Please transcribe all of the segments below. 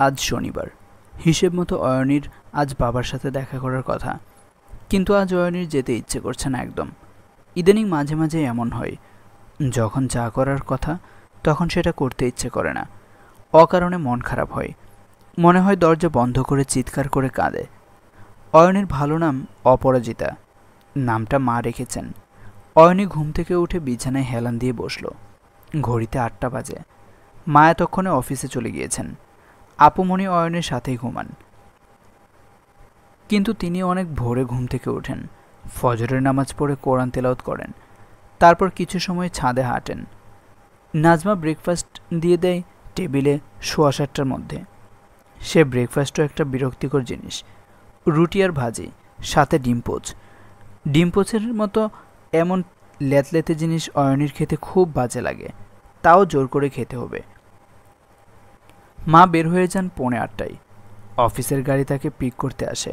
আজ শনিবার। হিসেব মতো অয়নির আজ বাবার সাথে দেখা করার কথা, কিন্তু আজ অয়নির যেতে ইচ্ছে করছে না একদম। ইদানিং মাঝে মাঝে এমন হয়, যখন যা করার কথা তখন সেটা করতে ইচ্ছে করে না। অকারণে মন খারাপ হয়, মনে হয় দরজা বন্ধ করে চিৎকার করে কাঁদে। অয়নির ভালো নাম অপরাজিতা, নামটা মা রেখেছেন। অয়নি ঘুম থেকে উঠে বিছানায় হেলান দিয়ে বসল। ঘড়িতে ৮টা বাজে। মা এতক্ষণে অফিসে চলে গিয়েছেন। আপুমণি অয়নের সাথেই ঘুমান, কিন্তু তিনি অনেক ভোরে ঘুম থেকে ওঠেন, ফজরের নামাজ পড়ে কোরআন তেলাওয়াত করেন, তারপর কিছু সময় ছাদে হাঁটেন। নাজমা ব্রেকফাস্ট দিয়ে দেয় টেবিলে ৭:১০টার মধ্যে। সে ব্রেকফাস্টও একটা বিরক্তিকর জিনিস, রুটি আর ভাজি, সাথে ডিমপোচ। ডিমপোচের মতো এমন লেতলেতে জিনিস অয়নির খেতে খুব বাজে লাগে, তাও জোর করে খেতে হবে। মা বের হয়ে যান ৮:৩০টায়। অফিসের গাড়ি তাকে পিক করতে আসে।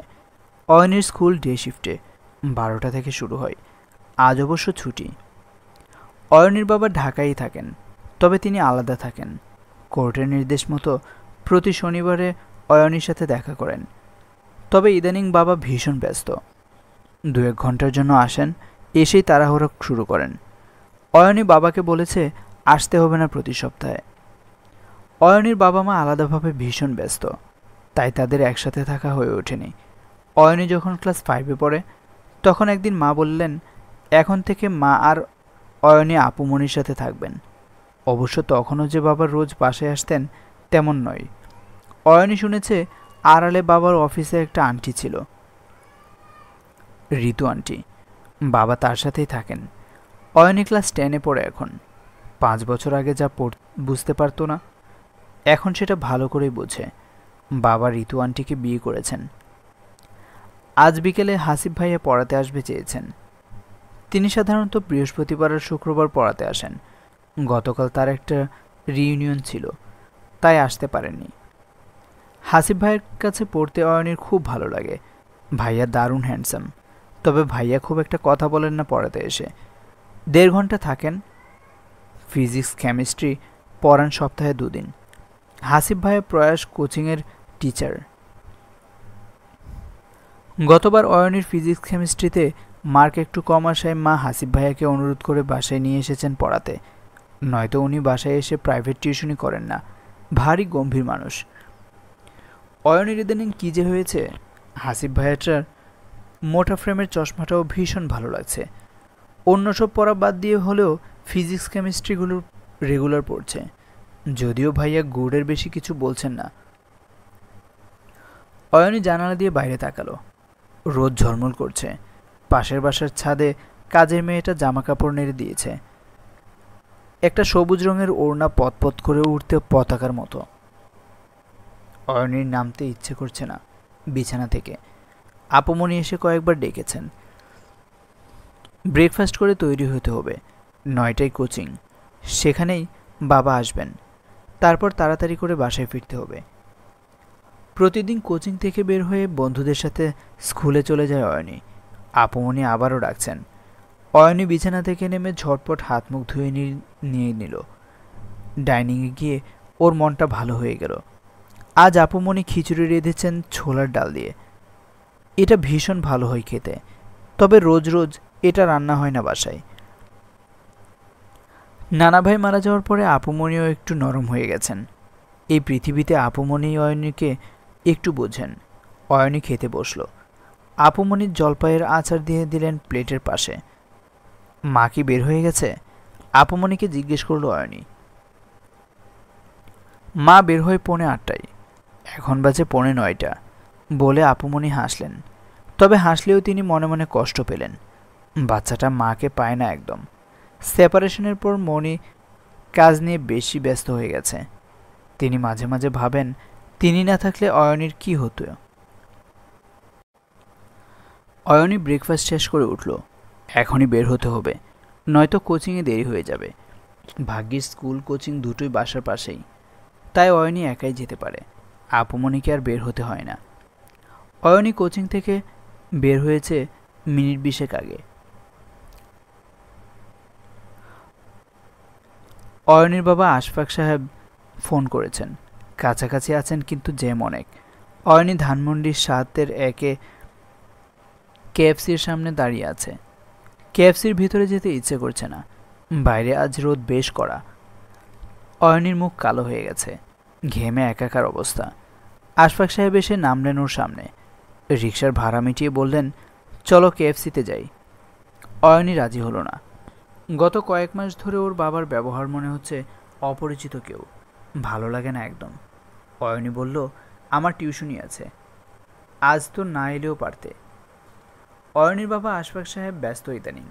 অয়নির স্কুল ডে শিফটে ১২টা থেকে শুরু হয়। আজ অবশ্য ছুটি। অয়নির বাবা ঢাকায় থাকেন, তবে তিনি আলাদা থাকেন। কোর্টের নির্দেশ মতো প্রতি শনিবারে অয়নির সাথে দেখা করেন, তবে ইদানিং বাবা ভীষণ ব্যস্ত। ২-১ ঘন্টার জন্য আসেন, এসেই তাড়াহুড়ো শুরু করেন। অয়নি বাবাকে বলেছে আসতে হবে না প্রতি সপ্তাহে। অয়নির বাবা মা আলাদাভাবে ভীষণ ব্যস্ত, তাই তাদের একসাথে থাকা হয়ে ওঠেনি। অয়নি যখন ক্লাস 5-এ পড়ে, তখন একদিন মা বললেন এখন থেকে মা আর অয়নি আপুমণির সাথে থাকবেন। অবশ্য তখনও যে বাবা রোজ বাসায় আসতেন তেমন নয়। অয়নি শুনেছে আড়ালে বাবার অফিসে একটা আন্টি ছিল, ঋতু আন্টি। বাবা তার সাথেই থাকেন। অয়নি ক্লাস 10-এ পড়ে এখন। 5 বছর আগে যা বুঝতে পারতো না, এখন সেটা ভালো করেই বোঝে। বাবা ঋতু আন্টিকে বিয়ে করেছেন। আজ বিকেলে হাসিব ভাইয়া পড়াতে আসবে চেয়েছেন। তিনি সাধারণত বৃহস্পতিবার আর শুক্রবার পড়াতে আসেন। গতকাল তার একটা রিইউনিয়ন ছিল, তাই আসতে পারেননি। হাসিব ভাইয়ের কাছে পড়তে অয়নির খুব ভালো লাগে। ভাইয়া দারুণ হ্যান্ডসাম, তবে ভাইয়া খুব একটা কথা বলেন না পড়াতে এসে। ১.৫ ঘন্টা থাকেন। ফিজিক্স কেমিস্ট্রি পড়ান সপ্তাহে 2 দিন। হাসিব ভাইয়া প্রয়াস কোচিংয়ের টিচার। গতবার অয়নির ফিজিক্স কেমিস্ট্রিতে মার্ক একটু কম আসায় মা হাসিব ভাইয়াকে অনুরোধ করে বাসায় নিয়ে এসেছেন পড়াতে, নয়তো উনি বাসায় এসে প্রাইভেট টিউশনই করেন না। ভারী গম্ভীর মানুষ। অয়নির ইদানিং কী যে হয়েছে, হাসিব ভাইয়াটার মোটা ফ্রেমের চশমাটাও ভীষণ ভালো লাগছে। অন্য সব পড়া বাদ দিয়ে হলেও ফিজিক্স কেমিস্ট্রিগুলো রেগুলার পড়ছে, যদিও ভাইয়া গুড়ের বেশি কিছু বলছেন না। অয়নি জানালা দিয়ে বাইরে তাকালো। রোদ ঝলমল করছে। পাশের বাসার ছাদে কাজের মেয়েটা জামা কাপড় নেড়ে দিয়েছে। একটা সবুজ রঙের ওড়না পতপত করে উঠতে পতাকার মতো। অয়নির নামতে ইচ্ছে করছে না বিছানা থেকে। আপুমণি এসে কয়েকবার ডেকেছেন। ব্রেকফাস্ট করে তৈরি হতে হবে, 9টায় কোচিং, সেখানেই বাবা আসবেন। তারপর তাড়াতাড়ি করে বাসায় ফিরতে হবে। প্রতিদিন কোচিং থেকে বের হয়ে বন্ধুদের সাথে স্কুলে চলে যায় অয়নি। আপুমণি আবারও ডাকছেন। অয়নি বিছানা থেকে নেমে ঝটপট হাত মুখ ধুয়ে নিয়ে নিল। ডাইনিংয়ে গিয়ে ওর মনটা ভালো হয়ে গেল। আজ আপুমণি খিচুড়ি রেঁধেছেন ছোলার ডাল দিয়ে। এটা ভীষণ ভালো হয় খেতে, তবে রোজ রোজ এটা রান্না হয় না বাসায়। নানা ভাই মারা যাওয়ার পরে আপুমণিও একটু নরম হয়ে গেছেন। এই পৃথিবীতে আপুমণি অয়নিকে একটু বোঝেন। অয়নি খেতে বসল। আপুমণির জলপাইয়ের আচার দিয়ে দিলেন প্লেটের পাশে। মা কি বের হয়ে গেছে? আপুমণিকে জিজ্ঞেস করল অয়নি। মা বের হয় 8:45টায়। এখন বাজে 9:45 বলে আপুমণি হাসলেন, তবে হাসলেও তিনি মনে মনে কষ্ট পেলেন। বাচ্চাটা মাকে পায় না একদম। সেপারেশনের পর মনি কাজ নিয়ে বেশি ব্যস্ত হয়ে গেছে। তিনি মাঝে মাঝে ভাবেন তিনি না থাকলে অয়নির কি হতো। অয়নি ব্রেকফাস্ট শেষ করে উঠল। এখনই বের হতে হবে, নয়তো কোচিংয়ে দেরি হয়ে যাবে। ভাগ্যিস স্কুল কোচিং দুটোই বাসার পাশেই, তাই অয়নি একাই যেতে পারে। আপুমণিকে আর বের হতে হয় না। অয়নি কোচিং থেকে বের হয়েছে মিনিট 20 আগে। অয়নির বাবা আশফাক সাহেব ফোন করেছেন। কাছাকাছি আছেন কিন্তু জ্যাম অনেক। অয়নি ধানমন্ডির 7-1 কেএফসির সামনে দাঁড়িয়ে আছে। কেএফসির ভিতরে যেতে ইচ্ছে করছে না। বাইরে আজ রোদ বেশ কড়া। অয়নির মুখ কালো হয়ে গেছে, ঘেমে একাকার অবস্থা। আশফাক সাহেব এসে নামলেন ওর সামনে। রিকশার ভাড়া মিটিয়ে বললেন, চলো কেএফসিতে যাই। অয়নি রাজি হলো না। গত কয়েক মাস ধরে ওর বাবার ব্যবহার মনে হচ্ছে অপরিচিত কেউ, ভালো লাগে না একদম। অয়নি বলল, আমার টিউশনি আছে, আজ তো না এলেও পারতে। অয়নির বাবা আশফাক সাহেব ব্যস্ত ইদানিং।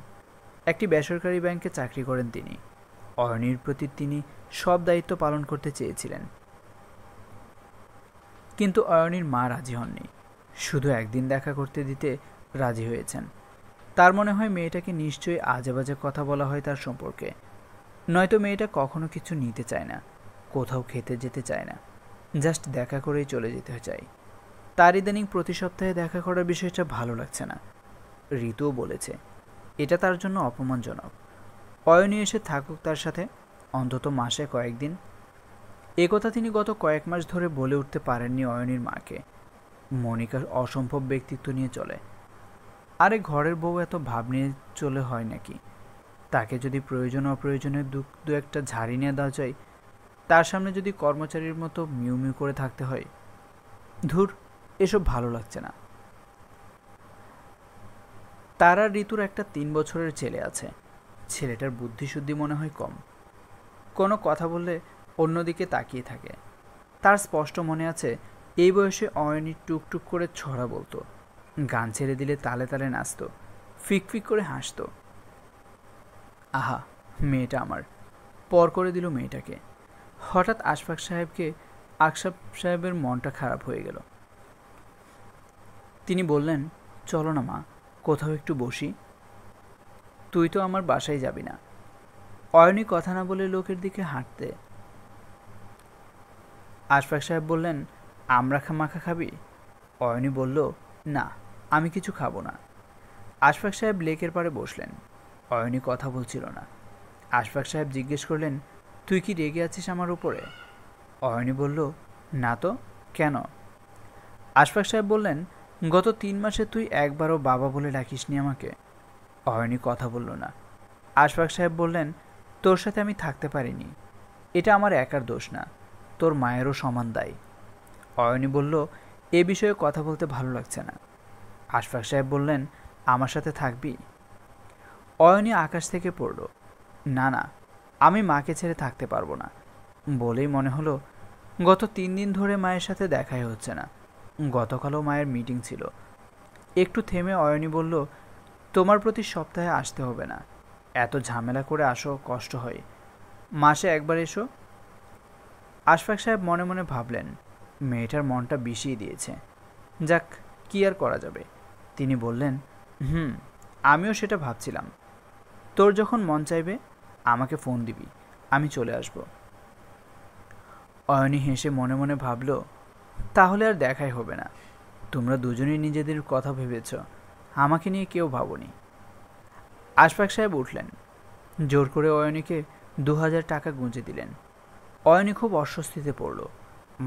একটি বেসরকারি ব্যাংকে চাকরি করেন তিনি। অয়নির প্রতি তিনি সব দায়িত্ব পালন করতে চেয়েছিলেন, কিন্তু অয়নির মা রাজি হননি। শুধু একদিন দেখা করতে দিতে রাজি হয়েছেন। তার মনে হয় মেয়েটাকে নিশ্চয়ই আজে বাজে কথা বলা হয় তার সম্পর্কে, নয়তো মেয়েটা কখনো কিছু নিতে চায় না, কোথাও খেতে যেতে চায় না, জাস্ট দেখা করেই চলে যেতে চায়। তার ইদানিং প্রতি সপ্তাহে দেখা করার বিষয়টা ভালো লাগছে না। ঋতুও বলেছে এটা তার জন্য অপমানজনক। অয়নি এসে থাকুক তার সাথে, অন্তত মাসে কয়েকদিন। একথা তিনি গত কয়েক মাস ধরে বলে উঠতে পারেননি অয়নির মাকে। মনিকার অসম্ভব ব্যক্তিত্ব নিয়ে চলে। আরে ঘরের বউ এত ভাব নিয়ে চলে হয় নাকি? তাকে যদি প্রয়োজন অপ্রয়োজনে দু একটা ঝাড়ি নিয়ে দেওয়া যায়, তার সামনে যদি কর্মচারীর মতো মিউ মিউ করে থাকতে হয়, ধুর, এসব ভালো লাগছে না। তার আর ঋতুর একটা 3 বছরের ছেলে আছে। ছেলেটার বুদ্ধিশুদ্ধি মনে হয় কম। কোনো কথা বললে অন্যদিকে তাকিয়ে থাকে। তার স্পষ্ট মনে আছে এই বয়সে অয়নি টুকটুক করে ছড়া বলতো, গান ছেড়ে দিলে তালে তালে নাচত, ফিকফিক করে হাসত। আহা, মেয়েটা আমার পর করে দিল মেয়েটাকে। হঠাৎ আশফাক সাহেবের মনটা খারাপ হয়ে গেল। তিনি বললেন, চলো না মা, কোথাও একটু বসি। তুই তো আমার বাসায় যাবি না। অয়নি কথা না বলে লোকের দিকে হাঁটতে। আশফাক সাহেব বললেন, আমরা মাখা খাবি? অয়নি বলল, না, আমি কিছু খাবো না। আশফাক সাহেব লেকের পাড়ে বসলেন। অয়নি কথা বলছিল না। আশফাক সাহেব জিজ্ঞেস করলেন, তুই কি রেগে আছিস আমার উপরে? অয়নি বলল, না তো, কেন? আশফাক সাহেব বললেন, গত 3 মাসে তুই একবারও বাবা বলে ডাকিসনি আমাকে। অয়নি কথা বলল না। আশফাক সাহেব বললেন, তোর সাথে আমি থাকতে পারিনি, এটা আমার একার দোষ না, তোর মায়েরও সমান দায়। অয়নি বলল, এ বিষয়ে কথা বলতে ভালো লাগছে না। আশফাক সাহেব বললেন, আমার সাথে থাকবি? অয়নি আকাশ থেকে পড়ল, না না, আমি মাকে ছেড়ে থাকতে পারবো না। বলেই মনে হলো গত 3 দিন ধরে মায়ের সাথে দেখাই হচ্ছে না। গতকালও মায়ের মিটিং ছিল। একটু থেমে অয়নি বলল, তোমার প্রতি সপ্তাহে আসতে হবে না, এত ঝামেলা করে আসো, কষ্ট হয়, মাসে একবার এসো। আশফাক সাহেব মনে মনে ভাবলেন, মেয়েটার মনটা বিষিয়ে দিয়েছে, যাক, কি আর করা যাবে। তিনি বললেন, আমিও সেটা ভাবছিলাম। তোর যখন মন চাইবে আমাকে ফোন দিবি, আমি চলে আসব। অয়নি হেসে মনে মনে ভাবল, তাহলে আর দেখাই হবে না। তোমরা দুজনেই নিজেদের কথা ভেবেছ, আমাকে নিয়ে কেউ ভাবনি। আশফাক সাহেব উঠলেন, জোর করে অয়নিকে 2000 টাকা গুঁজে দিলেন। অয়নি খুব অস্বস্তিতে পড়ল,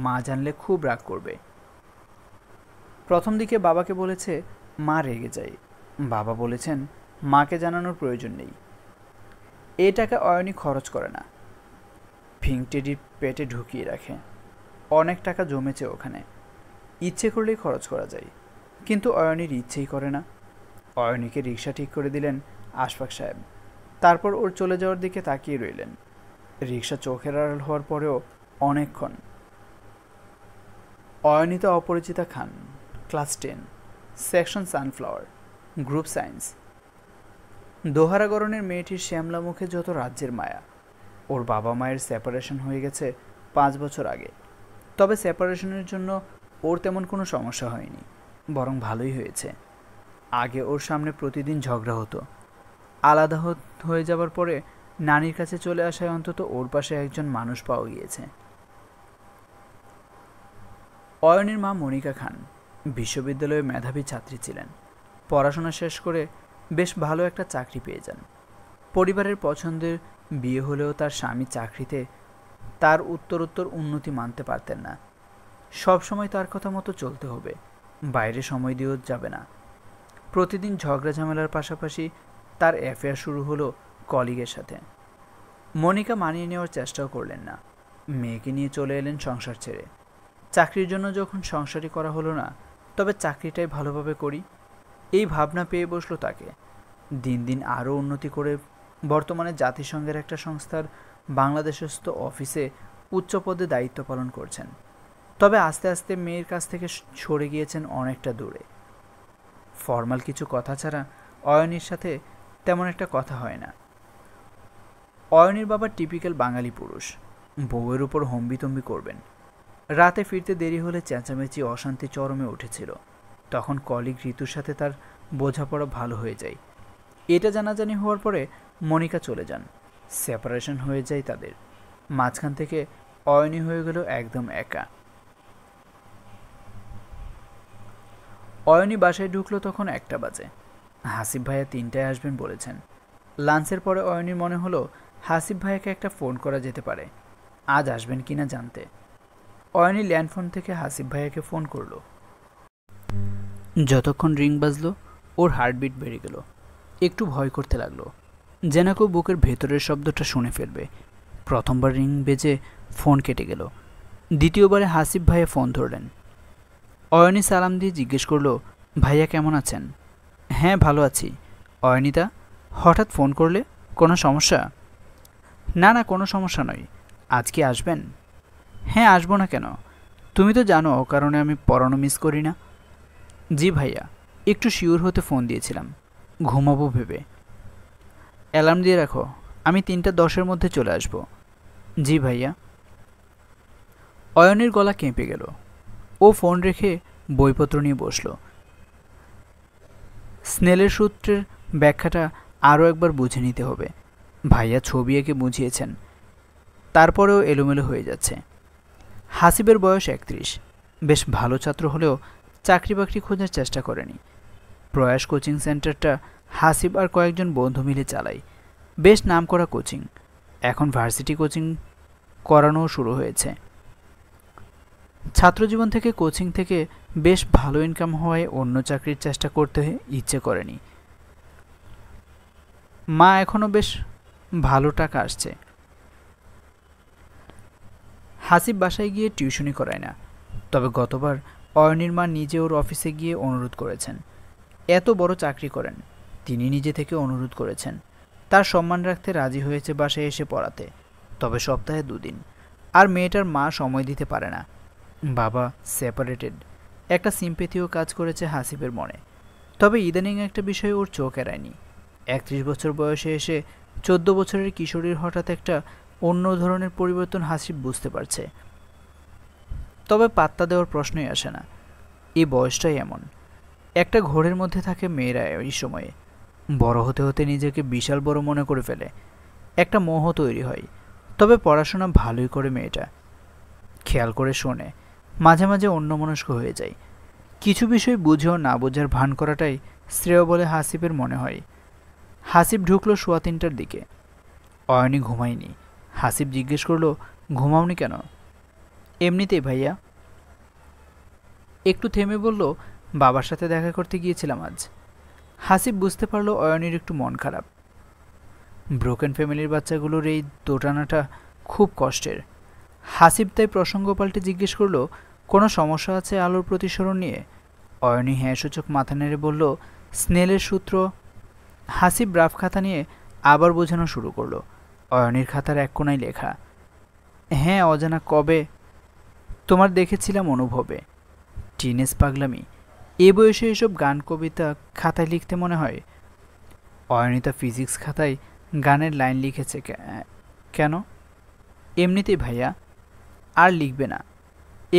মা জানলে খুব রাগ করবে। প্রথম দিকে বাবাকে বলেছে, মা রেগে যায়। বাবা বলেছেন মাকে জানানোর প্রয়োজন নেই। এই টাকা অয়নি খরচ করে না, ফিংটেডির পেটে ঢুকিয়ে রাখে। অনেক টাকা জমেছে ওখানে, ইচ্ছে করলেই খরচ করা যায়, কিন্তু অয়নির ইচ্ছেই করে না। অয়নিকে রিক্সা ঠিক করে দিলেন আশফাক সাহেব। তারপর ওর চলে যাওয়ার দিকে তাকিয়ে রইলেন। রিক্সা চোখের আড়াল হওয়ার পরেও অনেকক্ষণ। Aynita Aparichita Khan, class 10, section sunflower, group science. দোহারাগরণের মেয়েটির শ্যামলা মুখে যত রাজ্যের মায়া। ওর বাবা মায়ের সেপারেশন হয়ে গেছে 5 বছর আগে। তবে সেপারেশনের জন্য ওর তেমন কোনো সমস্যা হয়নি, বরং ভালোই হয়েছে। আগে ওর সামনে প্রতিদিন ঝগড়া হতো। আলাদা হয়ে যাবার পরে নানির কাছে চলে আসায় অন্তত ওর পাশে একজন মানুষ পাওয়া গিয়েছে। অয়নির মা মনিকা খান বিশ্ববিদ্যালয়ে মেধাবী ছাত্রী ছিলেন। পড়াশোনা শেষ করে বেশ ভালো একটা চাকরি পেয়ে যান। পরিবারের পছন্দের বিয়ে হলেও তার স্বামী চাকরিতে তার উত্তরোত্তর উন্নতি মানতে পারতেন না। সব সময় তার কথা মতো চলতে হবে, বাইরে সময় দিয়েও যাবে না। প্রতিদিন ঝগড়া ঝামেলার পাশাপাশি তার অ্যাফেয়ার শুরু হলো কলিগের সাথে। মনিকা মানিয়ে নেওয়ার চেষ্টাও করলেন না, মেয়েকে নিয়ে চলে এলেন সংসার ছেড়ে। চাকরির জন্য যখন সংসারই করা হলো না, তবে চাকরিটাই ভালোভাবে করি, এই ভাবনা পেয়ে বসলো তাকে। দিন দিন আরও উন্নতি করে বর্তমানে জাতিসংঘের একটা সংস্থার বাংলাদেশস্থ অফিসে উচ্চ পদে দায়িত্ব পালন করছেন। তবে আস্তে আস্তে মেয়ের কাছ থেকে সরে গিয়েছেন অনেকটা দূরে। ফর্মাল কিছু কথা ছাড়া অয়নির সাথে তেমন একটা কথা হয় না। অয়নির বাবা টিপিক্যাল বাঙালি পুরুষ, বউয়ের উপর হম্বিতম্বি করবেন। রাতে ফিরতে দেরি হলে চেঁচামেচি অশান্তি চরমে উঠেছিল। তখন কলিগ ঋতুর সাথে তার বোঝাপড়া ভালো হয়ে যায়। এটা জানাজানি হওয়ার পরে মনিকা চলে যান, সেপারেশন হয়ে যায় তাদের। মাঝখান থেকে অয়নি হয়ে গেল একদম একা। অয়নি বাসায় ঢুকলো তখন 1টা বাজে। হাসিব ভাইয়া 3টায় আসবেন বলেছেন। লাঞ্চের পরে অয়নির মনে হলো হাসিব ভাইয়াকে একটা ফোন করা যেতে পারে, আজ আসবেন কিনা জানতে। অয়নি ল্যান্ডফোন থেকে হাসিব ভাইয়াকে ফোন করলো। যতক্ষণ রিং বাজলো ওর হার্টবিট বেড়ে গেল, একটু ভয় করতে লাগলো, যেন কেউ বুকের ভেতরের শব্দটা শুনে ফেলবে। প্রথমবার রিং বেজে ফোন কেটে গেল। দ্বিতীয়বারে হাসিব ভাইয়া ফোন ধরলেন। অয়নি সালাম দিয়ে জিজ্ঞেস করলো, ভাইয়া কেমন আছেন? হ্যাঁ ভালো আছি। অয়নিতা, হঠাৎ ফোন করলে, কোনো সমস্যা? না না, কোনো সমস্যা নয়। আজ কি আসবেন? হ্যাঁ আসবো না কেন, তুমি তো জানো ও কারণে আমি পড়ানো মিস করি না। জি ভাইয়া, একটু শিওর হতে ফোন দিয়েছিলাম, ঘুমাবো ভেবে। অ্যালার্ম দিয়ে রাখো, আমি 3টা 10-এর মধ্যে চলে আসব। জি ভাইয়া। অয়নির গলা কেঁপে গেল। ও ফোন রেখে বইপত্র নিয়ে বসল। স্নেলের সূত্রের ব্যাখ্যাটা আরও একবার বুঝে নিতে হবে। ভাইয়া ছবি এঁকে বুঝিয়েছেন, তারপরেও এলোমেলো হয়ে যাচ্ছে। হাসিবের বয়স 31, বেশ ভালো ছাত্র হলেও চাকরি বাকরি খোঁজার চেষ্টা করেনি। প্রয়াস কোচিং সেন্টারটা হাসিব আর কয়েকজন বন্ধু মিলে চালায়, বেশ নামকরা কোচিং। এখন ভার্সিটি কোচিং করানোও শুরু হয়েছে। ছাত্রজীবন থেকে কোচিং থেকে বেশ ভালো ইনকাম হওয়ায় অন্য চাকরির চেষ্টা করতে ইচ্ছে করেনি। মা এখনও বেশ ভালো টাকা আসছে। হাসিব বাসায় গিয়ে টিউশনি করায় না, তবে গতবার অয়নির মা নিজে ওর অফিসে গিয়ে অনুরোধ করেছেন। এত বড় চাকরি করেন, তিনি নিজে থেকে অনুরোধ করেছেন। তার সম্মান রাখতে রাজি হয়েছে বাসায় এসে পড়াতে, তবে সপ্তাহে 2 দিন। আর মেয়েটার মা সময় দিতে পারে না, বাবা সেপারেটেড। একটা সিম্পেথিও কাজ করেছে হাসিবের মনে। তবে ইদানিং একটা বিষয় ওর চোখ এড়ায়নি। 31 বছর বয়সে এসে 14 বছরের কিশোরীর হঠাৎ একটা অন্য ধরনের পরিবর্তন হাসিব বুঝতে পারছে। তবে পাত্তা দেওয়ার প্রশ্নই আসে না, এই বয়সটাই এমন। একটা ঘোরের মধ্যে থাকে মেয়েরা এই সময়ে। বড় হতে হতে নিজেকে বিশাল বড় মনে করে ফেলে, একটা মোহ তৈরি হয়। তবে পড়াশোনা ভালোই করে মেয়েটা, খেয়াল করে শোনে, মাঝে মাঝে অন্যমনস্ক হয়ে যায়। কিছু বিষয় বুঝেও না বোঝার ভান করাটাই শ্রেয় বলে হাসিবের মনে হয়। হাসিব ঢুকলো 3:15টার দিকে। অয়নি ঘুমায়নি। হাসিব জিজ্ঞেস করলো, ঘুমাওনি কেন? এমনিতেই ভাইয়া। একটু থেমে বলল, বাবার সাথে দেখা করতে গিয়েছিলাম আজ। হাসিব বুঝতে পারলো অয়নির একটু মন খারাপ। ব্রোকেন ফ্যামিলির বাচ্চাগুলোর এই দোটানাটা খুব কষ্টের। হাসিব তাই প্রসঙ্গ পাল্টে জিজ্ঞেস করলো, কোনো সমস্যা আছে আলোর প্রতিসরণ নিয়ে? অয়নি হ্যাঁ সূচক মাথা নেড়ে বলল, স্নেলের সূত্র। হাসিব রাফ খাতা নিয়ে আবার বোঝানো শুরু করলো। অয়নির খাতার এক কোণায় লেখা, হ্যাঁ অজানা কবে তোমার দেখেছিলাম অনুভবে, টিনেজ পাগলামি। এ বয়সে এসব গান কবিতা খাতায় লিখতে মনে হয়? অয়নিতা ফিজিক্স খাতায় গানের লাইন লিখেছে। কেন? এমনিতেই ভাইয়া, আর লিখবে না,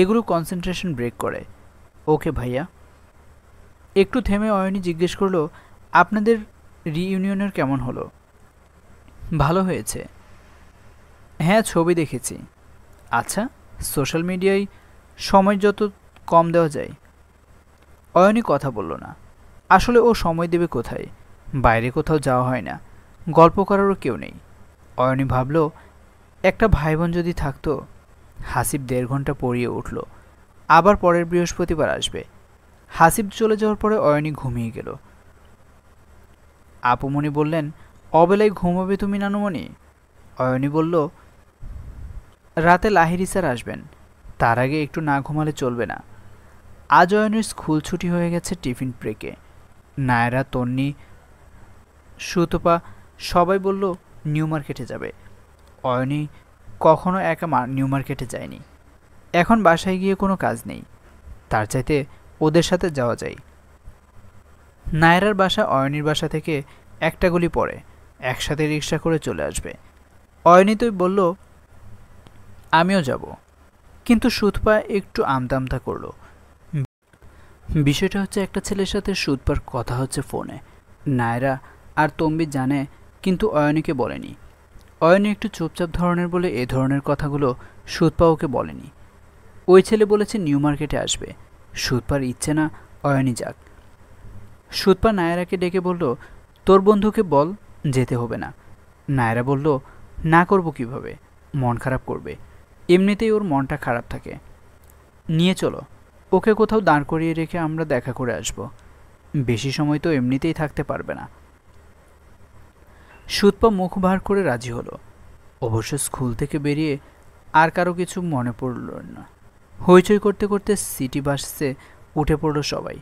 এগুলো কনসেন্ট্রেশন ব্রেক করে। ওকে ভাইয়া। একটু থেমে অয়নি জিজ্ঞেস করলো, আপনাদের রিইউনিয়নের কেমন হলো? ভালো হয়েছে। হ্যাঁ ছবি দেখেছি। আচ্ছা, সোশ্যাল মিডিয়ায় সময় যত কম দেওয়া যায়। অয়নি কথা বলল না। আসলে ও সময় দেবে কোথায়? বাইরে কোথাও যাওয়া হয় না, গল্প করারও কেউ নেই। অয়নি ভাবল, একটা ভাই বোন যদি থাকতো। হাসিব 1.5 ঘন্টা পড়িয়ে উঠল। আবার পরের বৃহস্পতিবার আসবে। হাসিব চলে যাওয়ার পরে অয়নী ঘুমিয়ে গেল। আপুমণি বললেন, অবেলায় ঘুমাবে তুমি নানুমণি? অয়নী বলল, রাতে লাহিড়ী স্যার আসবেন, তার আগে একটু না ঘুমালে চলবে না। আজ অয়নীর স্কুল ছুটি হয়ে গেছে টিফিন ব্রেকে। নায়রা, তন্নি, সুতপা সবাই বলল নিউ মার্কেটে যাবে। অয়নী কখনো একা নিউ মার্কেটে যায়নি। এখন বাসায় গিয়ে কোনো কাজ নেই, তার চাইতে ওদের সাথে যাওয়া যায়। নায়রার বাসা অয়নীর বাসা থেকে 1টা গলি পরে, একসাথে রিক্সা করে চলে আসবে। অয়নী তো বলল আমিও যাব, কিন্তু সুতপা একটু আমতা করল। বিষয়টা হচ্ছে একটা ছেলের সাথে সুতপার কথা হচ্ছে ফোনে। নায়রা আর তম্বি জানে, কিন্তু অয়নীকে বলেনি। অয়নী একটু চুপচাপ ধরনের বলে এ ধরনের কথাগুলো সুতপা ওকে বলেনি। ওই ছেলে বলেছে নিউ মার্কেটে আসবে, সুতপার ইচ্ছে না অয়নী যাক। সুতপা নায়রাকে ডেকে বলল, তোর বন্ধুকে বল যেতে হবে না। নায়রা বলল, না করব কিভাবে, মন খারাপ করবে, এমনিতেই ওর মনটা খারাপ থাকে। নিয়ে চলো, ওকে কোথাও দাঁড় করিয়ে রেখে আমরা দেখা করে আসব, বেশি সময় তো এমনিতেই থাকতে পারবে না। সুতপা মুখ ভার করে রাজি হলো। অবশ্য স্কুল থেকে বেরিয়ে আর কারো কিছু মনে পড়ল না। হইচই করতে করতে সিটি বাসে উঠে পড়ল সবাই।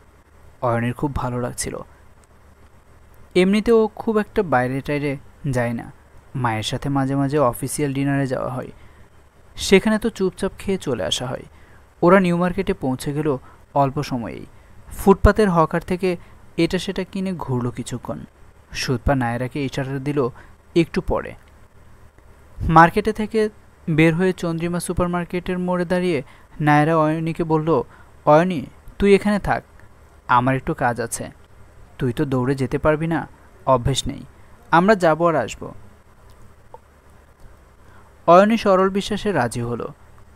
অয়নের খুব ভালো লাগছিল। এমনিতে ও খুব একটা বাইরে টাইরে যায় না, মায়ের সাথে মাঝে মাঝে অফিসিয়াল ডিনারে যাওয়া হয়, সেখানে তো চুপচাপ খেয়ে চলে আসা হয়। ওরা নিউ মার্কেটে পৌঁছে গেল অল্প সময়েই। ফুটপাতের হকার থেকে এটা সেটা কিনে ঘুরল কিছুক্ষণ। সুতপা নায়রাকে ইশারা দিল একটু পরে। মার্কেটে থেকে বের হয়ে চন্দ্রিমা সুপার মার্কেটের মোড়ে দাঁড়িয়ে নায়রা অয়নীকে বলল, অয়নী তুই এখানে থাক, আমার একটু কাজ আছে। তুই তো দৌড়ে যেতে পারবি না, অভ্যেস নেই, আমরা যাবো আর আসবো। অয়নী সরল বিশ্বাসে রাজি হলো।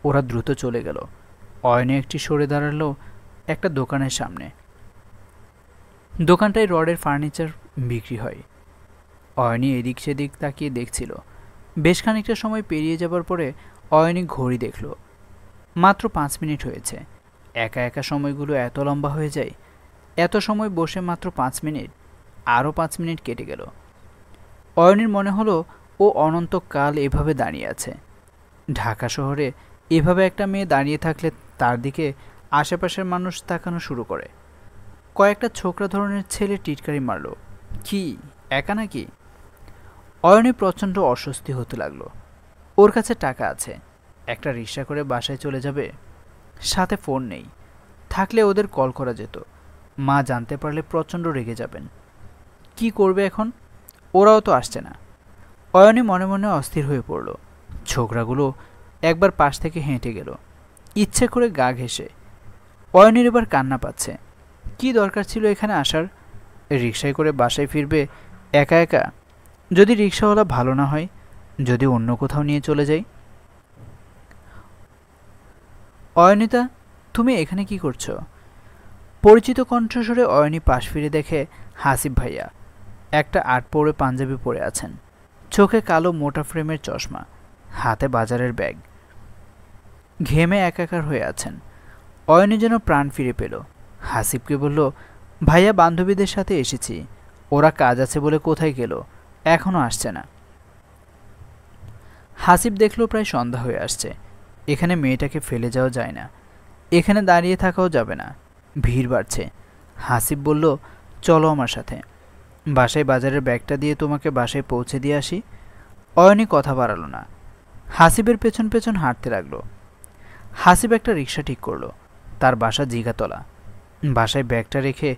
ওরা দ্রুত চলে গেল। অয়নী একটি সরে দাঁড়ালো একটা দোকানের সামনে। দোকানটায় রডের ফার্নিচার বিক্রি হয়। অয়নী এদিক সেদিক তাকিয়ে দেখছিল। বেশ খানিকটা সময় পেরিয়ে যাবার পরে অয়নী ঘড়ি দেখল, মাত্র 5 মিনিট হয়েছে। একা একা সময়গুলো এত লম্বা হয়ে যায়। এত সময় বসে মাত্র 5 মিনিট, আরও 5 মিনিট কেটে গেল। অয়নীর মনে হলো ও অনন্তকাল এভাবে দাঁড়িয়ে আছে। ঢাকা শহরে এভাবে একটা মেয়ে দাঁড়িয়ে থাকলে তার দিকে আশেপাশের মানুষ তাকানো শুরু করে। কয়েকটা ছোকরা ধরনের ছেলে টিটকারি মারল। কি একা নাকি? অয়নী প্রচণ্ড অস্বস্তি হতে লাগলো। ওর কাছে টাকা আছে, একটা রিক্সা করে বাসায় চলে যাবে, সাথে ফোন নেই। থাকলে ওদের কল করা যেত, মা জানতে পারলে প্রচণ্ড রেগে যাবেন। কি করবে এখন? ওরাও তো আসছে না। অয়নী মনে মনে অস্থির হয়ে পড়ল। ছোকরাগুলো একবার পাশ থেকে হেঁটে গেল, ইচ্ছে করে গা ঘেঁষে। অয়নীর এবার কান্না পাচ্ছে। কি দরকার ছিল এখানে আসার? রিক্সায় করে বাসায় ফিরবে একা একা। যদি রিক্সাওয়ালা ভালো না হয়, যদি অন্য কোথাও নিয়ে চলে যাই। অয়নিতা, তুমি এখানে কি করছো? পরিচিত কণ্ঠস্বরে অয়নী পাশ ফিরে দেখে হাসিব ভাইয়া একটা পরে পাঞ্জাবি পরে আছেন, চোখে কালো মোটা ফ্রেমের চশমা, হাতে বাজারের ব্যাগ। ঘেমে একাকার হয়ে আছেন। অয়নী যেন প্রাণ ফিরে পেল। হাসিবকে বলল, ভাইয়া বান্ধবীদের সাথে এসেছি, ওরা কাজ আছে বলে কোথায় গেল, এখনও আসছে না। হাসিব দেখল প্রায় সন্ধ্যা হয়ে আসছে। এখানে মেয়েটাকে ফেলে যাওয়া যায় না, এখানে দাঁড়িয়ে থাকাও যাবে না, ভিড় বাড়ছে। হাসিব বলল, চলো আমার সাথে, বাসায় বাজারের ব্যাগটা দিয়ে তোমাকে বাসায় পৌঁছে দিয়ে আসি। অয়নী কথা বাড়ালো না, হাসিবের পেছন পেছন হাঁটতে লাগলো। হাসিব একটা রিক্সা ঠিক করলো। তার বাসা জিগাতলা। বাসায় ব্যাগটা রেখে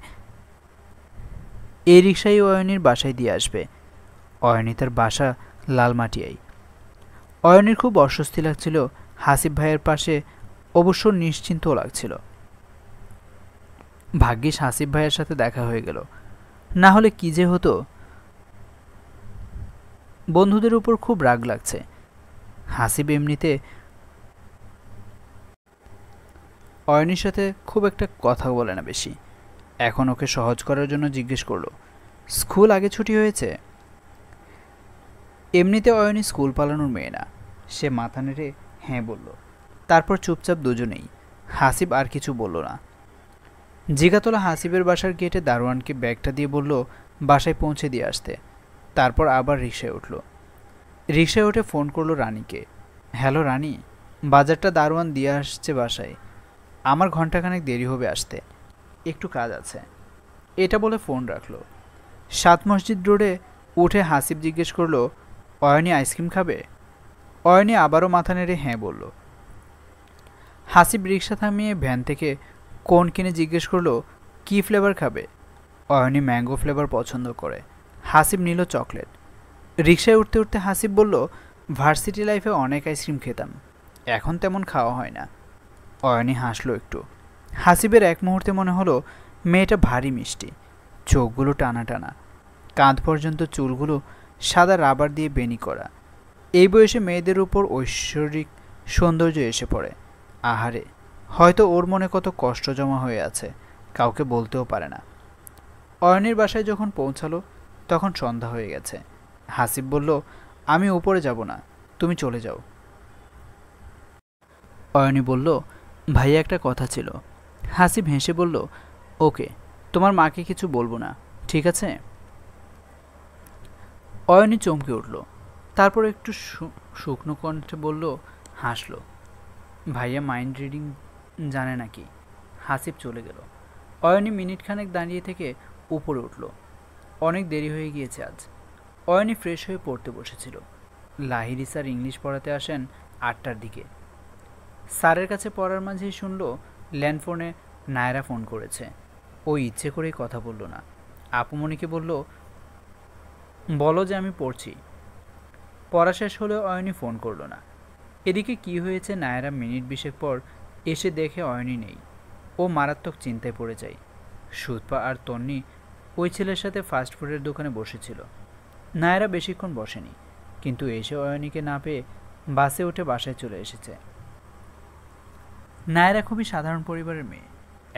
এই রিক্সাই অয়নীর বাসায় দিয়ে আসবে। অয়নী তার বাসা লালমাটিয়ায়। অয়নীর খুব অস্বস্তি লাগছিল হাসিব ভাইয়ের পাশে, অবশ্য নিশ্চিন্তও লাগছিল। ভাগ্যিস হাসিব ভাইয়ের সাথে দেখা হয়ে গেল, না হলে কি যে হতো। বন্ধুদের উপর খুব রাগ লাগছে। হাসিব এমনিতে অয়নীর সাথে খুব একটা কথা বলে না বেশি। এখন ওকে সহজ করার জন্য জিজ্ঞেস করলো, স্কুল আগে ছুটি হয়েছে? এমনিতে অয়নী স্কুল পালানোর মেয়ে না, সে মাথা নেড়ে হ্যাঁ বলল। তারপর চুপচাপ দুজনেই। হাসিব আর কিছু বলল না। জিগাতলা হাসিবের বাসার গেটে দারোয়ানকে ব্যাগটা দিয়ে বলল বাসায় পৌঁছে দিয়ে আসতে। তারপর আবার রিকশায় উঠল। রিকশায় উঠে ফোন করলো রানীকে। হ্যালো রানী, বাজারটা দারোয়ান দিয়ে আসছে বাসায়, আমার ঘন্টাখানেক দেরি হবে আসতে, একটু কাজ আছে, এটা বলে ফোন রাখলো। সাত মসজিদ রোডে উঠে হাসিব জিজ্ঞেস করলো, অয়নি আইসক্রিম খাবে? অয়নি আবারও মাথা নেড়ে হ্যাঁ বলল। হাসিব রিকশা থামিয়ে ভ্যান থেকে কোন কিনে জিজ্ঞেস করলো, কী ফ্লেভার খাবে? অয়নি ম্যাঙ্গো ফ্লেভার পছন্দ করে। হাসিব নিল চকলেট। রিকশায় উঠতে উঠতে হাসিব বলল, ভার্সিটি লাইফে অনেক আইসক্রিম খেতাম, এখন তেমন খাওয়া হয় না। অয়নি হাসলো একটু। হাসিবের এক মুহূর্তে মনে হলো মেয়েটা ভারী মিষ্টি, চোখগুলো টানা টানা, কাঁধ পর্যন্ত চুলগুলো সাদা রাবার দিয়ে বেনি করা। এই বয়সে মেয়েদের উপর ঐশ্বরিক সৌন্দর্য এসে পড়ে। আহারে, হয়তো ওর মনে কত কষ্ট জমা হয়ে আছে, কাউকে বলতেও পারে না। অয়নির বাসায় যখন পৌঁছালো তখন সন্ধ্যা হয়ে গেছে। হাসিব বলল, আমি উপরে যাব না, তুমি চলে যাও। অয়নি বলল, ভাইয়া একটা কথা ছিল। হাসিব হেসে বলল, ওকে, তোমার মাকে কিছু বলবো না, ঠিক আছে? অয়নি চমকে উঠল। তারপর একটু শুকনো কণ্ঠে বলল, হাসলো, ভাইয়া মাইন্ড রিডিং জানে নাকি? হাসিব চলে গেল। অয়নি মিনিটখানেক দাঁড়িয়ে থেকে উপরে উঠল। অনেক দেরি হয়ে গিয়েছে আজ। অয়নি ফ্রেশ হয়ে পড়তে বসেছিল। লাহিরি স্যার ইংলিশ পড়াতে আসেন 8টার দিকে। স্যারের কাছে পড়ার মাঝেই শুনল ল্যান্ডফোনে নায়রা ফোন করেছে। ও ইচ্ছে করেই কথা বলল না। আপুমণিকে বলল, বলো যে আমি পড়ছি। পড়া শেষ হলেও অয়নি ফোন করল না। এদিকে কি হয়েছে নায়রা মিনিট 20 পর এসে দেখে অয়নি নেই। ও মারাত্মক চিন্তায় পড়ে যায়। সুতপা আর তন্নি ওই ছেলের সাথে ফাস্টফুডের দোকানে বসেছিল। নায়রা বেশিক্ষণ বসেনি, কিন্তু এসে অয়নিকে না পেয়ে বাসে উঠে বাসায় চলে এসেছে। নায়রা খুবই সাধারণ পরিবারের মেয়ে,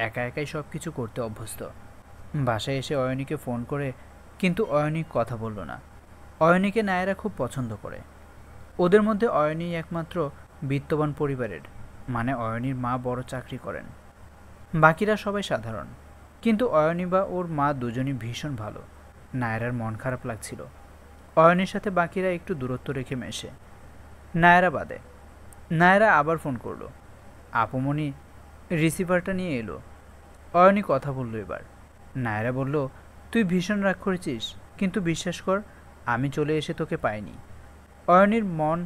একা একাই সব কিছু করতে অভ্যস্ত। বাসায় এসে অয়নিকে ফোন করে, কিন্তু অয়নি কথা বলল না। অয়নিকে নায়রা খুব পছন্দ করে। ওদের মধ্যে অয়নি একমাত্র বিত্তবান পরিবারের, মানে অয়নির মা বড় চাকরি করেন, বাকিরা সবাই সাধারণ। কিন্তু অয়নি বা ওর মা দুজনই ভীষণ ভালো। নায়রার মন খারাপ লাগছিল। অয়নির সাথে বাকিরা একটু দূরত্ব রেখে মেশে, নায়রা বাদে। নায়রা আবার ফোন করলো। আপুমণি রিসিভারটা নিয়ে এলো। অয়নি কথা বলল এবার। নায়রা বলল, তুই ভীষণ রাগ করেছিস, কিন্তু বিশ্বাস কর আমি চলে এসে তোকে পাইনি। অয়নির মন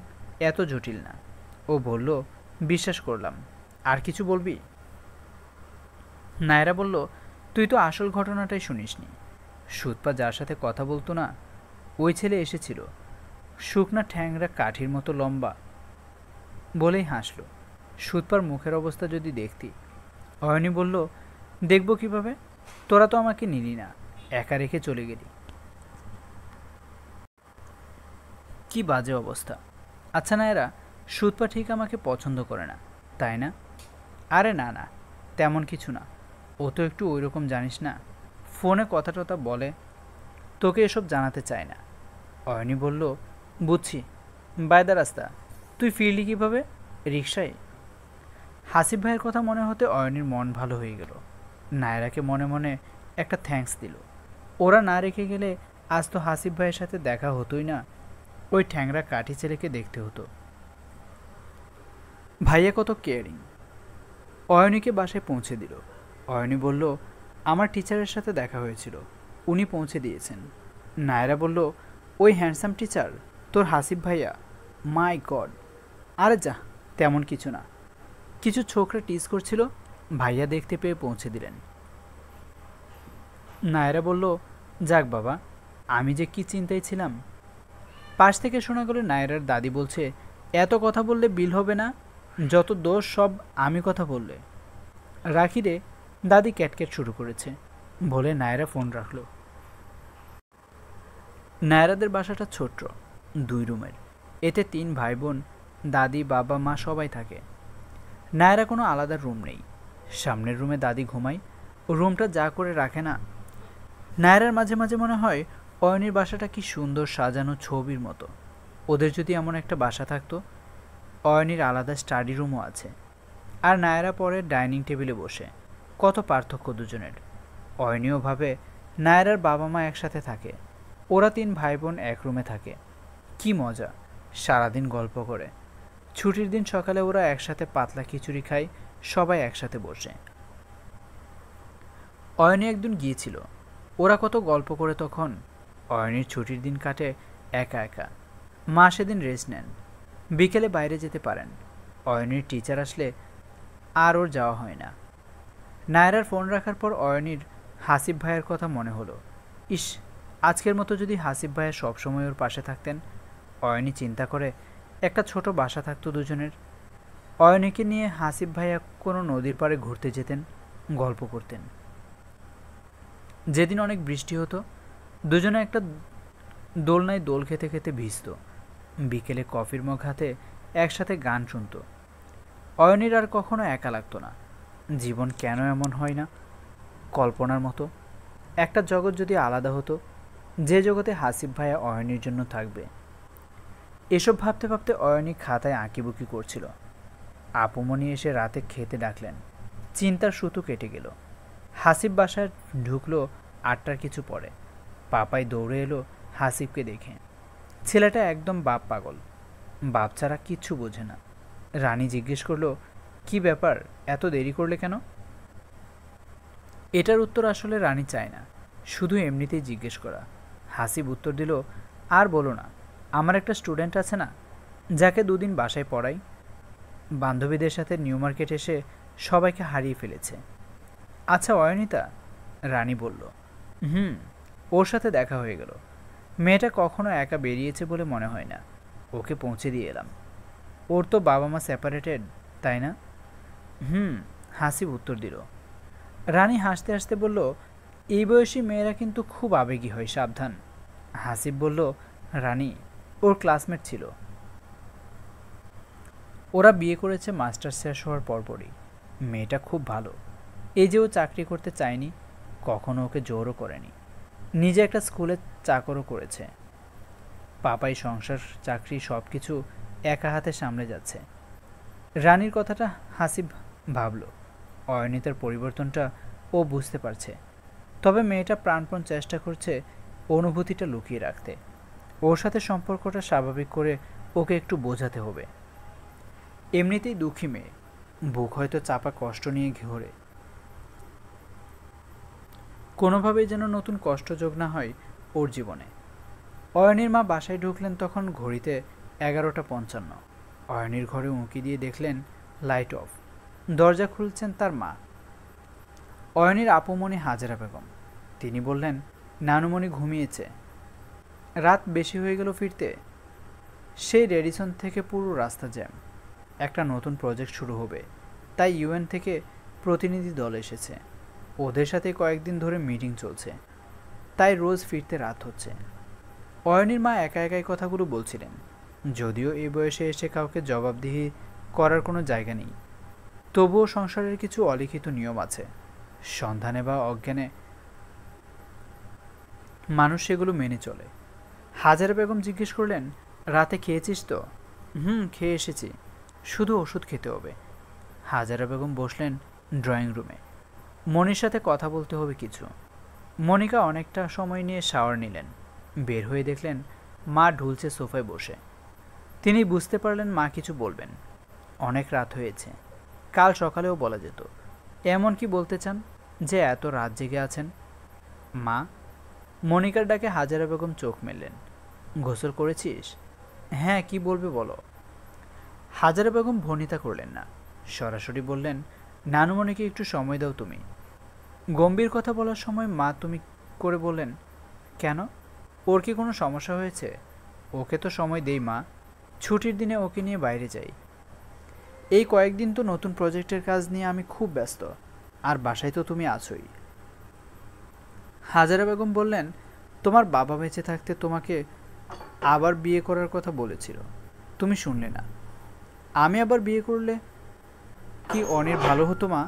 এত জটিল না। ও বলল, বিশ্বাস করলাম, আর কিছু বলবি? নায়রা বলল, তুই তো আসল ঘটনাটাই শুনিসনি। সুতপা যার সাথে কথা বলতো না, ওই ছেলে এসেছিল, শুকনা ঠ্যাংরা কাঠির মতো লম্বা। বলেই হাসল। সুতপার মুখের অবস্থা যদি দেখতি। অয়নি বলল, দেখব কিভাবে? তোরা তো আমাকে নিলি না, একা রেখে চলে গেলি। কি বাজে অবস্থা। আচ্ছা নায়রা, সুতপা ঠিক আমাকে পছন্দ করে না, তাই না? আরে না না, তেমন কিছু না। ও তো একটু ওই রকম, জানিস না, ফোনে কথা টথা বলে, তোকে এসব জানাতে চায় না। অয়নি বলল, বুঝছি, বায়দা রাস্তা। তুই ফিরলি কীভাবে? রিকশায়? হাসিব ভাইয়ের কথা মনে হতে অয়নির মন ভালো হয়ে গেল। নায়রাকে মনে মনে একটা থ্যাঙ্কস দিল। ওরা না রেখে গেলে আজ তো হাসিব ভাইয়ের সাথে দেখা হতোই না, ওই ঠ্যাংরা কাঠি ছেলেকে দেখতে হতো। ভাইয়া কত কেয়ারিং। অয়নিকে বাসায় পৌঁছে দিল। অয়নি বলল, আমার টিচারের সাথে দেখা হয়েছিল, উনি পৌঁছে দিয়েছেন। নায়রা বলল, ওই হ্যান্ডসাম টিচার তোর হাসিব ভাইয়া? মাই গড! আরে যা, তেমন কিছু না, কিছু ছোকরা টিজ করছিল, ভাইয়া দেখতে পেয়ে পৌঁছে দিলেন। নায়রা বলল, যাক বাবা, আমি যে কি চিন্তায় ছিলাম। পাশ থেকে শোনা গেল নায়রার দাদি বলছে, এত কথা বললে বিল হবে না, যত দোষ সব আমি কথা বললে। রাখি রে, দাদি ক্যাটক্যাট শুরু করেছে বলে নায়রা ফোন রাখল। নায়রাদের বাসাটা ছোট্ট, 2 রুমের। এতে 3 ভাই বোন, দাদি বাবা মা সবাই থাকে। নায়রা কোনো আলাদা রুম নেই। সামনের রুমে দাদি ঘুমায়, রুমটা যা করে রাখে না। নায়রার মাঝে মাঝে মনে হয় অয়নির বাসাটা কি সুন্দর সাজানো ছবির মতো। ওদের যদি এমন একটা বাসা থাকতো, অয়নির আলাদা স্টাডি রুমও আছে, আর নায়রা পরে ডাইনিং টেবিলে বসে। কত পার্থক্য দুজনের। অয়নিও ভাবে নায়রার বাবা মা একসাথে থাকে, ওরা 3 ভাই বোন এক রুমে থাকে। কি মজা, সারাদিন গল্প করে। ছুটির দিন সকালে ওরা একসাথে পাতলা খিচুড়ি খায়, সবাই একসাথে বসে। অয়নি একদিন গিয়েছিল, ওরা কত গল্প করে তখন। অয়নির ছুটির দিন কাটে একা একা। মা সেদিন রেস্ট নেন, বিকেলে বাইরে যেতে পারেন। অয়নির টিচার আসলে আর ওর যাওয়া হয় না। নায়রার ফোন রাখার পর অয়নির হাসিব ভাইয়ের কথা মনে হলো। ইস, আজকের মতো যদি হাসিব ভাইয়া সবসময় ওর পাশে থাকতেন। অয়নি চিন্তা করে একটা ছোট বাসা থাকতো দুজনের। অয়নিকে নিয়ে হাসিব ভাইয়া কোনো নদীর পাড়ে ঘুরতে যেতেন, গল্প করতেন। যেদিন অনেক বৃষ্টি হতো, দুজনে একটা দোলনায় দোল খেতে খেতে ভিজত। বিকেলে কফির মগ হাতে একসাথে গান শুনত। অয়নির আর কখনো একা লাগতো না। জীবন কেন এমন হয় না, কল্পনার মতো। একটা জগৎ যদি আলাদা হতো, যে জগতে হাসিব ভাইয়া অয়নির জন্য থাকবে। এসব ভাবতে ভাবতে অয়নি খাতায় আঁকিবুকি করছিল। আপুমনি এসে রাতে খেতে ডাকলেন। চিন্তার সুতো কেটে গেল। হাসিব বাসায় ঢুকলো 8টার কিছু পরে। পাপাই দৌড়ে এলো হাসিবকে দেখে। ছেলেটা একদম বাপ পাগল, বাপ ছাড়া কিচ্ছু বোঝে না। রানী জিজ্ঞেস করলো, কি ব্যাপার, এত দেরি করলে কেন? এটার উত্তর আসলে রানী চায় না, শুধু এমনিতেই জিজ্ঞেস করা। হাসিব উত্তর দিল, আর বলো না, আমার একটা স্টুডেন্ট আছে না, যাকে 2 দিন বাসায় পড়াই, বান্ধবীদের সাথে নিউ মার্কেট এসে সবাইকে হারিয়ে ফেলেছে। আচ্ছা অয়নিতা, রানী বলল। ওর সাথে দেখা হয়ে গেল। মেয়েটা কখনো একা বেরিয়েছে বলে মনে হয় না। ওকে পৌঁছে দিয়ে এলাম। ওর তো বাবা মা সেপারেটেড, তাই না? হাসিব উত্তর দিল। রানী হাসতে হাসতে বলল, এই বয়সী মেয়েরা কিন্তু খুব আবেগী হয়, সাবধান। হাসিব বলল, রানী, ওর ক্লাসমেট ছিল। ওরা বিয়ে করেছে মাস্টার্স শেষ হওয়ার পরপরই। মেয়েটা খুব ভালো। এই যে ও চাকরি করতে চায়নি, কখনো ওকে জোরও করেনি। নিজে একটা স্কুলে চাকরও করেছে। পাপাই সংসার চাকরি সব কিছু একা হাতে সামলে যাচ্ছে। রানীর কথাটা হাসিব ভাবল। অয়নিতার পরিবর্তনটা ও বুঝতে পারছে, তবে মেয়েটা প্রাণপণ চেষ্টা করছে অনুভূতিটা লুকিয়ে রাখতে। ওর সাথে সম্পর্কটা স্বাভাবিক করে ওকে একটু বোঝাতে হবে। এমনিতেই দুঃখী মেয়ে, বুক হয়তো চাপা কষ্ট নিয়ে ঘোরে। কোনোভাবেই যেন নতুন কষ্ট যোগ না হয় ওর জীবনে। অয়নির মা বাসায় ঢুকলেন তখন ঘড়িতে 11:55। অয়নির ঘরে উঁকি দিয়ে দেখলেন লাইট অফ। দরজা খুলছেন তার মা, অয়নির আপুমনি হাজেরা বেগম। তিনি বললেন, নানুমণি ঘুমিয়েছে। রাত বেশি হয়ে গেল ফিরতে। সেই রেডিসন থেকে পুরো রাস্তা জ্যাম। একটা নতুন প্রজেক্ট শুরু হবে, তাই ইউএন থেকে প্রতিনিধি দল এসেছে। ওদের সাথে কয়েকদিন ধরে মিটিং চলছে, তাই রোজ ফিরতে রাত হচ্ছে। অয়নির মা একা একাই কথাগুলো বলছিলেন। যদিও এই বয়সে এসে কাউকে জবাবদিহি করার কোনো জায়গা নেই, তবুও সংসারের কিছু অলিখিত নিয়ম আছে। সন্ধানে বা অজ্ঞানে মানুষ সেগুলো মেনে চলে। হাজারা বেগম জিজ্ঞেস করলেন, রাতে খেয়েছিস তো? খেয়ে এসেছি, শুধু ওষুধ খেতে হবে। হাজারা বেগম বসলেন ড্রয়িং রুমে। মনির সাথে কথা বলতে হবে কিছু। মনিকা অনেকটা সময় নিয়ে শাওয়ার নিলেন। বের হয়ে দেখলেন মা ঢুলছে সোফায় বসে। তিনি বুঝতে পারলেন মা কিছু বলবেন। অনেক রাত হয়েছে, কাল সকালেও বলা যেত। এমন কি বলতে চান যে এত রাত জেগে আছেন? মা, মনিকার ডাকে হাজারা বেগম চোখ মেললেন। গোসল করেছিস? হ্যাঁ, কি বলবে বলো। হাজারা বেগম ভনিতা করলেন না, সরাসরি বললেন, নানুমণিকে একটু সময় দাও তুমি। গম্ভীর কথা বলার সময় মা তুমি করে বললেন, কেন, ওর কি কোনো সমস্যা হয়েছে? ওকে তো সময় দেই মা, ছুটির দিনে ওকে নিয়ে বাইরে যাই। এই কয়েকদিন তো নতুন প্রজেক্টের কাজ নিয়ে আমি খুব ব্যস্ত, আর বাসায় তো তুমি আছোই। হাজারা বেগম বললেন, তোমার বাবা বেঁচে থাকতে তোমাকে আবার বিয়ে করার কথা বলেছিল, তুমি শুনলে না। আমি আবার বিয়ে করলে কি অনির ভালো হতো মা?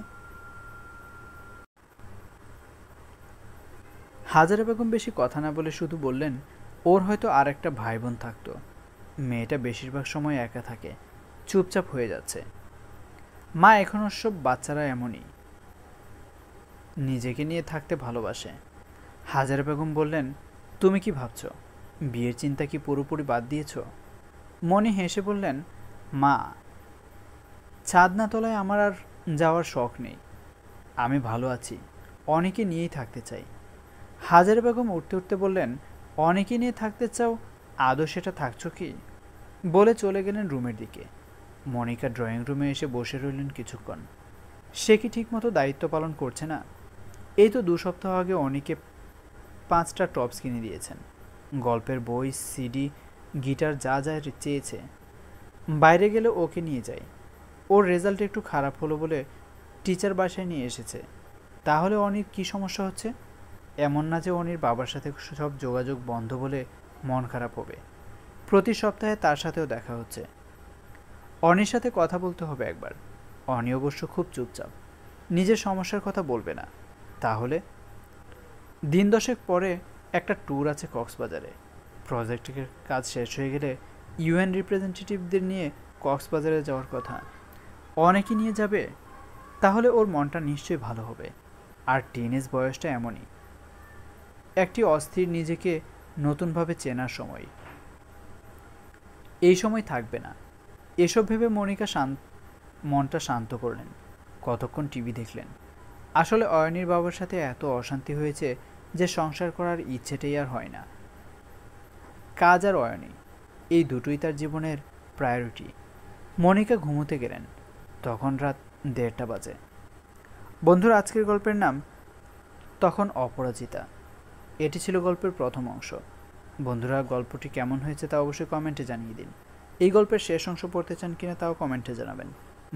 হাজারা বেগম বেশি কথা না বলে শুধু বললেন, ওর হয়তো আর একটা ভাই বোন থাকতো। মেয়েটা বেশিরভাগ সময় একা থাকে, চুপচাপ হয়ে যাচ্ছে। মা এখনও সব বাচ্চারা এমনই, নিজেকে নিয়ে থাকতে ভালোবাসে। হাজারা বেগম বললেন, তুমি কি ভাবছ, বিয়ের চিন্তা কি পুরোপুরি বাদ দিয়েছ? মনি হেসে বললেন, মা, চাঁদনাতলায় আমার আর যাওয়ার শখ নেই। আমি ভালো আছি, অনেকে নিয়েই থাকতে চাই। হাজারা বেগম উঠতে উঠতে বললেন, অনেকে নিয়ে থাকতে চাও, আদৌ সেটা থাকছো কি? বলে চলে গেলেন রুমের দিকে। মনিকা ড্রয়িং রুমে এসে বসে রইলেন কিছুক্ষণ। সে কি ঠিকমতো দায়িত্ব পালন করছে না? এই তো 2 সপ্তাহ আগে অনেকে 5টা টপস কিনে দিয়েছেন, গল্পের বই, সিডি, গিটার, যা যা চেয়েছে। বাইরে গেলে ওকে নিয়ে যায়। ওর রেজাল্ট একটু খারাপ হলো বলে টিচার বাসায় নিয়ে এসেছে। তাহলে অনির কী সমস্যা হচ্ছে? এমন না যে অনির বাবার সাথে সব যোগাযোগ বন্ধ বলে মন খারাপ হবে। প্রতি সপ্তাহে তার সাথেও দেখা হচ্ছে। অনির সাথে কথা বলতে হবে একবার। অনি অবশ্য খুব চুপচাপ, নিজের সমস্যার কথা বলবে না। তাহলে 10 পরে একটা ট্যুর আছে কক্সবাজারে। প্রজেক্টের কাজ শেষ হয়ে গেলে ইউএন রিপ্রেজেন্টেটিভদের নিয়ে কক্সবাজারে যাওয়ার কথা। অনেকে নিয়ে যাবে, তাহলে ওর মনটা নিশ্চয়ই ভালো হবে। আর টিনেজ বয়সটা এমনই, একটি অস্থির, নিজেকে নতুনভাবে চেনার সময়। এই সময় থাকবে না। এসব ভেবে মনিকা মনটা শান্ত করলেন। কতক্ষণ টিভি দেখলেন। আসলে অয়নির বাবার সাথে এত অশান্তি হয়েছে যে সংসার করার ইচ্ছেটাই আর হয় না। কাজ আর অয়নি, এই দুটোই তার জীবনের প্রায়োরিটি। মনিকা ঘুমোতে গেলেন। তখন রাত 1:30 বাজে। বন্ধুরা, আজকের গল্পের নাম তখন অপরাজিতা। এটি ছিল গল্পের প্রথম অংশ। বন্ধুরা, গল্পটি কেমন হয়েছে তা অবশ্যই কমেন্টে জানিয়ে দিন। এই গল্পের শেষ অংশ পড়তে চান কিনা তাও কমেন্টে জানাবেন।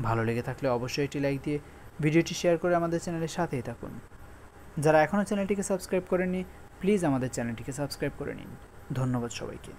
ভালো লেগে থাকলে অবশ্যই একটি লাইক দিয়ে ভিডিওটি শেয়ার করে আমাদের চ্যানেলের সাথেই থাকুন। যারা এখনও চ্যানেলটিকে সাবস্ক্রাইব করেননি, প্লিজ আমাদের চ্যানেলটিকে সাবস্ক্রাইব করে নিন। ধন্যবাদ সবাইকে।